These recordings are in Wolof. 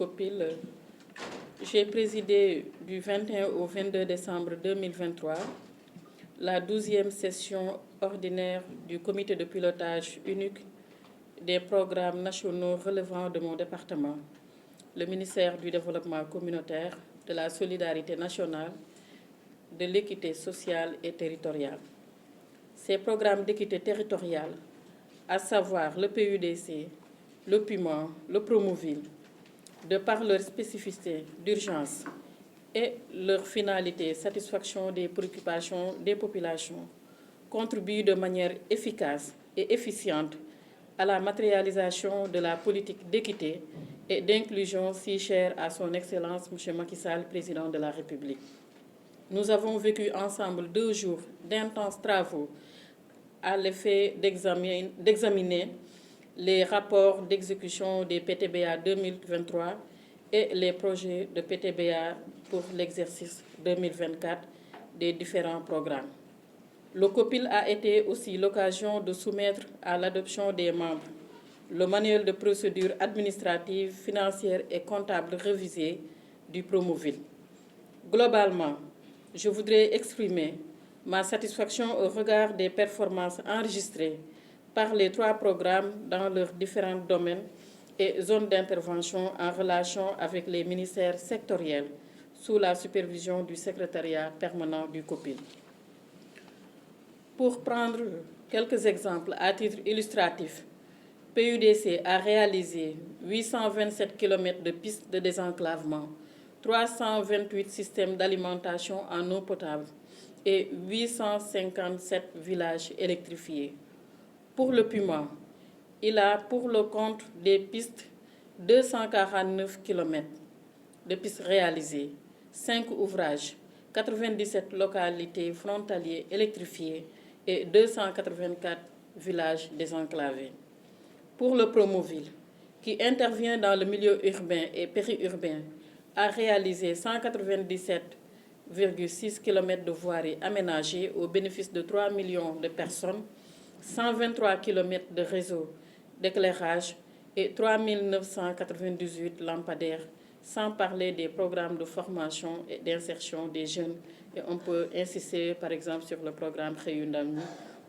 COPIL, j'ai présidé du 21 au 22 décembre 2023 la 12e session ordinaire du comité de pilotage unique des programmes nationaux relevant de mon département, le ministère du Développement communautaire, de la solidarité nationale, de l'équité sociale et territoriale. Ces programmes d'équité territoriale, à savoir le PUDC, le PUMA, le Promoville, de par leur spécificité d'urgence et leur finalité, satisfaction des préoccupations des populations, contribuent de manière efficace et efficiente à la matérialisation de la politique d'équité et d'inclusion si chère à son Excellence M. Macky Sall, Président de la République. Nous avons vécu ensemble 2 jours d'intenses travaux à l'effet d'examiner les rapports d'exécution des PTBA 2023 et les projets de PTBA pour l'exercice 2024 des différents programmes. Le COPIL a été aussi l'occasion de soumettre à l'adoption des membres le manuel de procédure administrative, financière et comptable révisé du Promoville. Globalement, je voudrais exprimer ma satisfaction au regard des performances enregistrées par les 3 programmes dans leurs différents domaines et zones d'intervention en relation avec les ministères sectoriels sous la supervision du secrétariat permanent du COPIL. Pour prendre quelques exemples à titre illustratif, PUDC a réalisé 827 km de pistes de désenclavement, 328 systèmes d'alimentation en eau potable et 857 villages électrifiés. Pour le PUMA, il a pour le compte des pistes 249 km de pistes réalisées, 5 ouvrages, 97 localités frontalières électrifiées et 284 villages désenclavés. Pour le Promoville, qui intervient dans le milieu urbain et périurbain, a réalisé 197,6 km de voiries aménagées au bénéfice de 3 millions de personnes, 123 km de réseaux d'éclairage et 3 998 lampadaires, sans parler des programmes de formation et d'insertion des jeunes. Et on peut insister par exemple sur le programme Xëyu Ndaw ñi,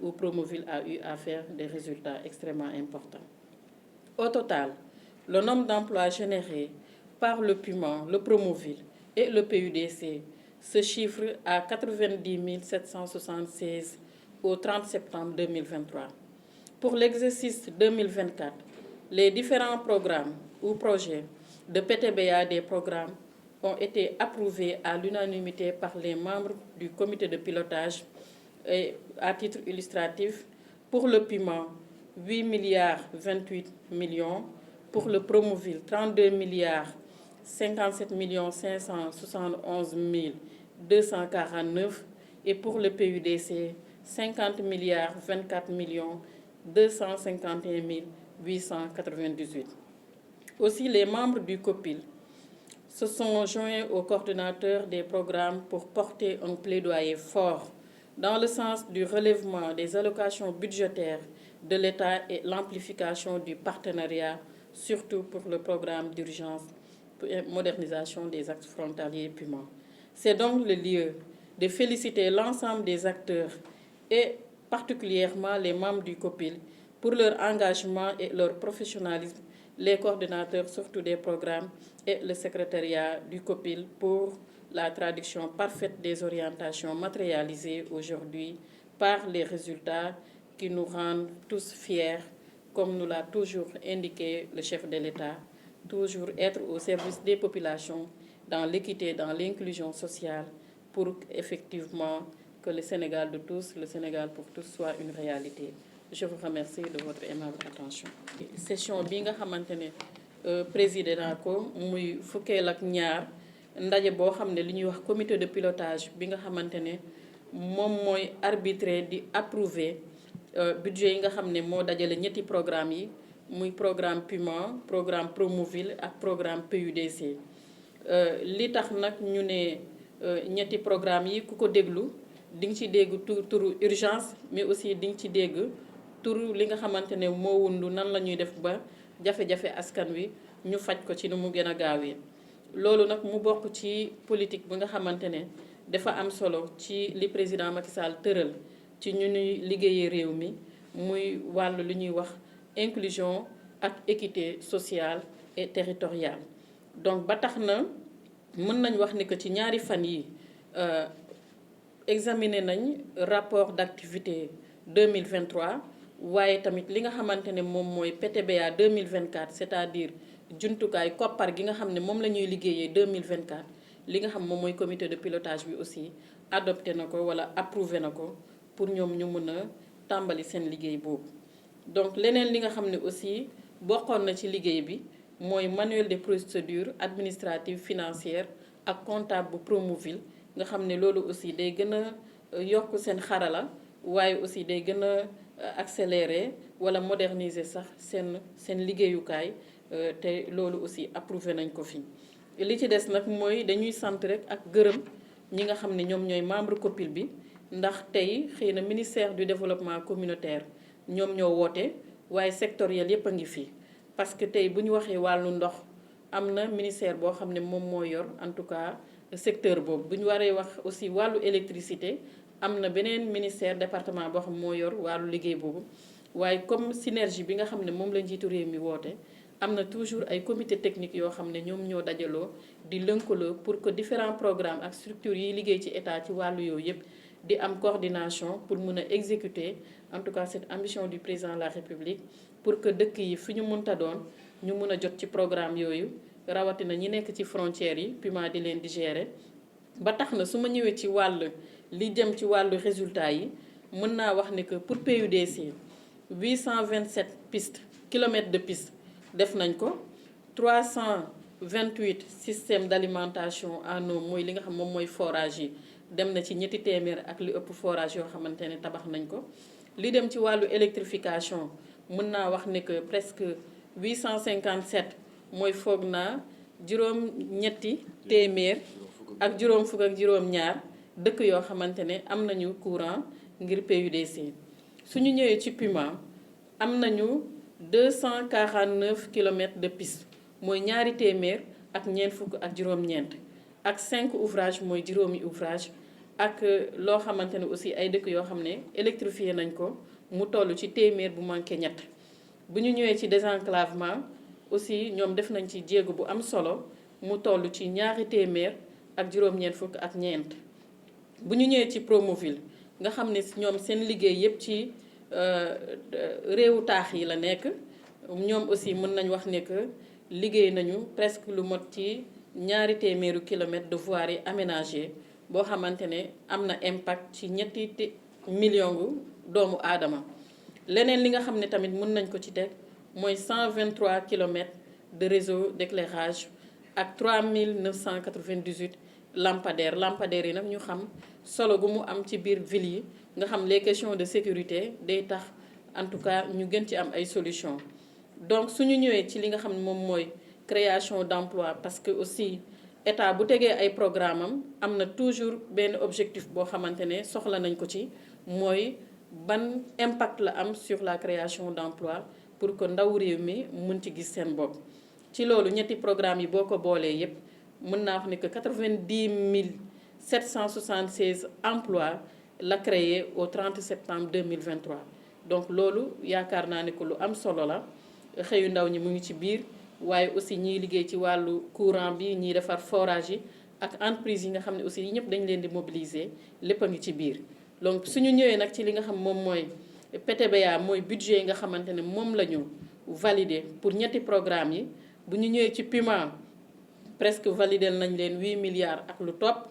où Promoville a eu à faire des résultats extrêmement importants. Au total, le nombre d'emplois générés par le PUMA, le Promoville et le PUDC se chiffre à 90 776 au 30 septembre 2023. Pour l'exercice 2024, les différents programmes ou projets de PTBA des programmes ont été approuvés à l'unanimité par les membres du comité de pilotage. Et à titre illustratif, pour le PUMA, 8 milliards 28 millions, pour le Promoville, 32 milliards 57 571 249 et pour le PUDC, 50 milliards 24 251 898. Aussi, les membres du COPIL se sont joints aux coordonnateurs des programmes pour porter un plaidoyer fort dans le sens du relèvement des allocations budgétaires de l'État et l'amplification du partenariat, surtout pour le programme d'urgence pour modernisation des axes frontaliers PUMA. C'est donc le lieu de féliciter l'ensemble des acteurs et particulièrement les membres du COPIL pour leur engagement et leur professionnalisme, les coordonnateurs surtout des programmes et le secrétariat du COPIL pour la traduction parfaite des orientations matérialisées aujourd'hui par les résultats qui nous rendent tous fiers, comme nous l'a toujours indiqué le chef de l'État, toujours être au service des populations dans l'équité, dans l'inclusion sociale, pour effectivement que le Sénégal de tous, le Sénégal pour tous soit une réalité. Je vous remercie de votre aimable attention. Session bi nga xamantene président naa ko muy fukkeel ak ñaar ndaje boo xam ne li ñuy wax comité de pilotage bi nga xamante ne moom mooy arbitrer di approuver budget yi nga xam ne moo dajale ñetti programme yi muy programme PUMA, programme Promoville ak programme PUDC. Li tax nag ñu ne ñetti programme yi ku ko déglu di nga ci dégg turu urgence mais aussi di nga ci dégg turu li nga xamante ne moo wundu nan la ñuy def ba jafe-jafe askan wi ñu faj ko ci nu mu gën a gaawee. loolu nag mu bokk ci politique bi nga xamante ne dafa am solo ci li président Macky Sall tëral ci ñu ñuy liggéeyee réew mi muy wàllu lu ñuy wax inclusion ak équité sociale et territoriale. donc ba tax na mën nañ wax ni que ci ñaari fan yi examiner nañ rapport d'activité 2023 waaye tamit li nga xamante ne moom mooy PTBA 2024 c'est-à-dire jumtukaay koppar gi nga xam ne moom la ñuy liggéeyee 2024 li nga xam moom mooy comité de pilotage bi aussi adopté na ko wala approuvé na ko pour ñoom ñu mën a tàmbali seen liggéey boobu. donc leneen li nga xam ne aussi bokkoon na ci liggéey bi mooy manuel de procédures administratives financières ak comptable bu Promoville nga xam ne loolu aussi day gën a yokk seen xarala waaye aussi day gën a accélérer wala moderniser sax seen liggéeyukaay te loolu aussi approuvé nañ ko fi. li ci des nag mooy dañuy sant rek ak gërëm ñi nga xam ne ñoom ñooy membre COPIL bi ndax tey xëy na ministère du développement communautaire ñoom ñoo woote waaye sectoriel yépp a ngi fi. parce que tey bu ñu waxee wàllu ndox am na ministère boo xam ne moom moo yor en tout cas secteur boobu. bu ñu waree wax aussi wàllu électricité am na beneen ministère département boo xam moo yor wàllu liggéey boobu waaye comme synergie bi nga xam ne moom la njiitu réew mi woote. am na toujours ay comité technique yoo xam ne ñoom ñoo dajaloo di lëkkaloo pour que différents programmes ak structures yiy liggéey ci état ci wàllu yooyu yëpp di am coordination pour mën a exécuter en tout cas cette ambition du président de la République pour que dëkk yi fi ñu mënta doon ñu mën a jot ci programme yooyu rawatina ñi nekk ci frontières yi PUMA di leen di gérer. ba tax na su ma ñëwee ci wàll li jëm ci wàllu résultat yi mën naa wax ne que pour PUDC 827 pistes kilomètres de piste def nañ ko 328 systèmes d'alimentation en eau mooy li nga xam moom mooy forage yi dem na ci ñetti téeméer ak li ëpp forage yoo xamante ne tabax nañ ko. li dem ci wàllu électrification mën naa wax ne que presque 857 mooy foog naa juróom-ñetti téeméer ak juróom fukk ak juróom-ñaar dëkk yoo xamante ne am nañu courant ngir PUDC. suñu ñëwee ci PUMA am nañu 249 kilomètres de piste mooy ñaari téeméer ak ñeent fukk ak juróom-ñeent ak 5 ouvrages mooy juróomi ouvrage ak loo xamante ne aussi ay dëkk yoo xam ne électrifié nañ ko mu toll ci téeméer bu manqué ñett. bu ñu ñëwee ci désenclavement aussi ñoom def nañ ci jéego bu am solo mu toll ci ñaari téeméer ak juróom-ñeent fukk ak ñeent. bu ñu ñëwee ci Promoville nga xam ne ñoom seen liggéey yépp ci réewu taax yi la nekk ñoom aussi mën nañ wax ne que liggéey nañu presque lu mot ci ñaari téeméeru kilomètres de voirie aménagée boo xamante ne am na impact ci ñetti millions doomu aadama. leneen li nga xam ne tamit mën nañ ko ci teg mooy 123 kilomètres de réseau d'éclairage ak 3998 lampadaires yi nag ñu xam solo gu mu am ci biir ville yi nga xam les questions de sécurité day tax en tout cas ñu gën ci am ay solutions. donc suñu ñëwee ci li nga xam ne moom mooy création d'emploi parce que aussi état bu tegee ay programme am na toujours benn objectif boo xamante ne soxla nañ ko ci mooy ban impact la am sur la création d'emploi pour que ndaw réew mi mën ci gis seen bopp. ci loolu ñetti programme yi boo ko boolee yépp mën naa wax ne que 90 776 emplois la créé au 30 septembre 2023 donc loolu yaakaar naa ne que lu am solo la xëyu ndaw ñi mu ngi ci biir waaye aussi ñiy liggéey ci wàllu courant bi ñiy defar forage yi ak entreprise yi nga xam ne aussi yi ñëpp dañ leen di mobiliser lépp a ngi ci biir. donc suñu ñëwee nag ci li nga xam moom mooy PTBA mooy budget yi nga xamante ne moom la ñu valider pour ñetti programme yi bu ñu ñëwee ci PUMA presque valider nañ leen 8 milliards ak lu topp.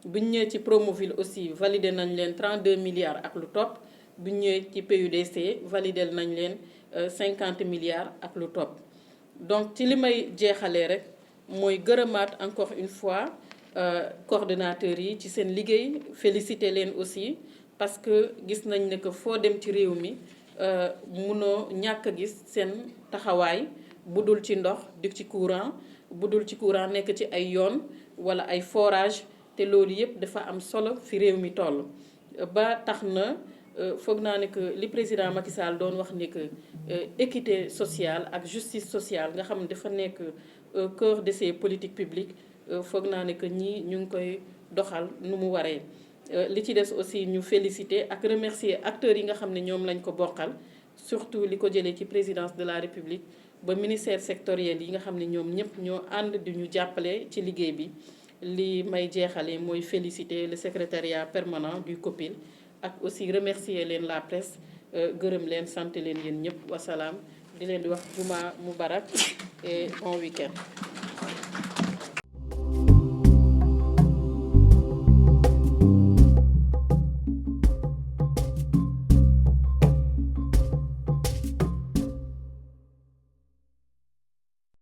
bu ñu ñëwee ci Promoville aussi validé nañ leen 32 milliards ak lu topp bu ñu ñëwee ci PUDC validé nañ leen 50 milliards ak lu topp. donc ci li may jeexalee rek mooy gërëmaat encore une fois coordonnateurs yi ci seen liggéey féliciter leen aussi parce que gis nañ ne que foo dem ci réew mi munoo ñàkk a gis seen taxawaay bu dul ci ndox di ci courant bu dul ci courant nekk ci ay yoon wala ay forage te loolu yëpp dafa am solo fi réew mi toll ba tax na foog naa ne que li président Macky Sall doon wax ni que équité sociale ak justice sociale nga xam ne dafa nekk cœur de ces politiques publiques foog naa ne que ñii ñu ngi koy doxal nu mu waree. li ci des aussi ñu féliciter ak remercier acteurs yi nga xam ne ñoom lañ ko bokkal surtout li ko jëlee ci présidence de la République ba ministère sectoriel yi nga xam ne ñoom ñëpp ñoo ànd di ñu jàppale ci liggéey bi. li may jeexale mooy féliciter le secrétariat permanent du COPIL ak aussi remercier leen la presse gërëm leen sant leen yéen ñëpp wasalaam di leen di wax juma mubarak et bon week-end.